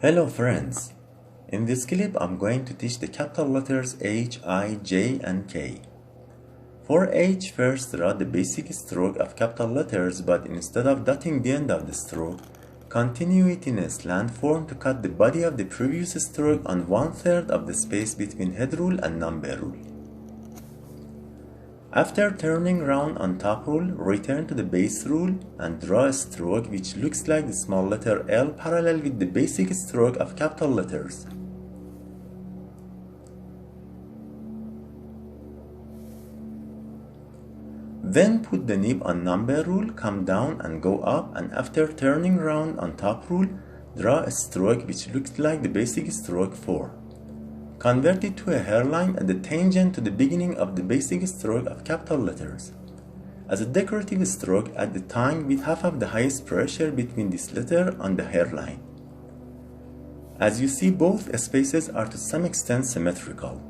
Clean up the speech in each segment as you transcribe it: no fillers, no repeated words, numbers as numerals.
Hello friends! In this clip I'm going to teach the capital letters H, I, J and K. For H, first draw the basic stroke of capital letters, but instead of dotting the end of the stroke, continue it in a slant form to cut the body of the previous stroke on 1/3 of the space between head rule and number rule. After turning round on top rule, return to the base rule and draw a stroke which looks like the small letter L parallel with the basic stroke of capital letters. Then put the nib on number rule, come down and go up, and after turning round on top rule, draw a stroke which looks like the basic stroke 4. Convert it to a hairline at the tangent to the beginning of the basic stroke of capital letters. As a decorative stroke, add the tongue with half of the highest pressure between this letter on the hairline. As you see, both spaces are to some extent symmetrical.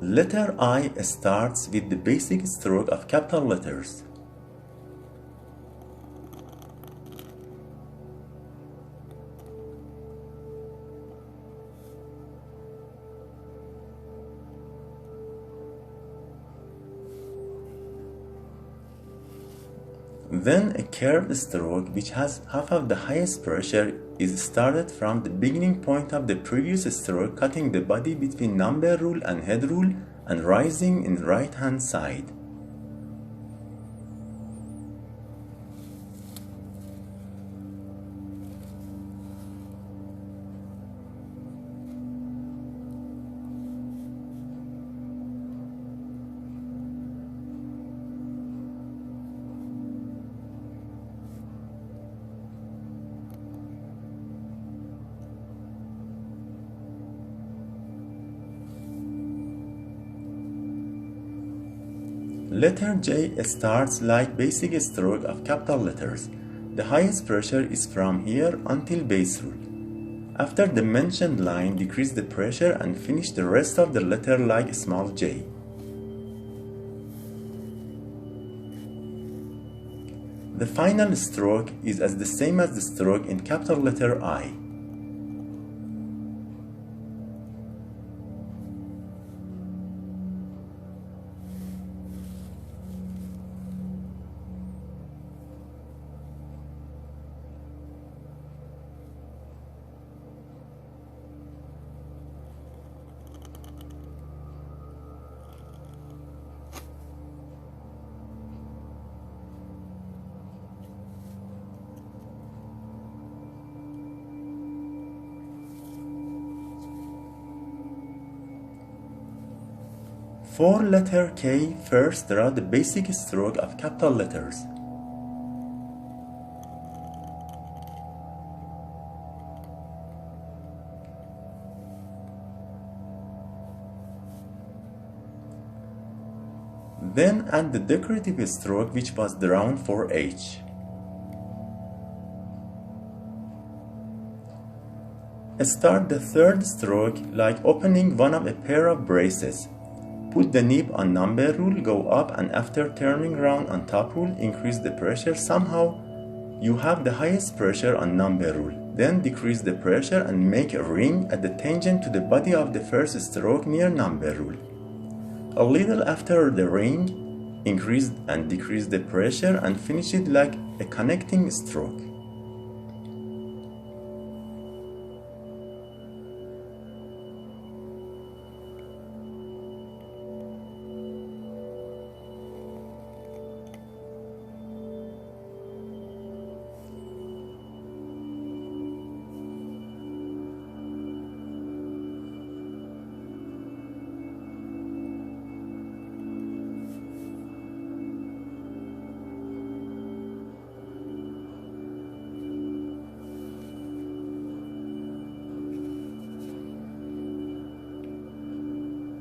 Letter I starts with the basic stroke of capital letters. Then a curved stroke which has half of the highest pressure is started from the beginning point of the previous stroke, cutting the body between number rule and head rule and rising in right hand side. Letter J starts like basic stroke of capital letters. The highest pressure is from here until base rule. After the mentioned line, decrease the pressure and finish the rest of the letter like small j. The final stroke is as the same as the stroke in capital letter I. For letter K, first draw the basic stroke of capital letters. Then add the decorative stroke which was drawn for H. Start the third stroke like opening one of a pair of braces. Put the nib on number rule, go up, and after turning round on top rule, increase the pressure. Somehow you have the highest pressure on number rule. Then decrease the pressure and make a ring at the tangent to the body of the first stroke near number rule. A little after the ring, increase and decrease the pressure and finish it like a connecting stroke.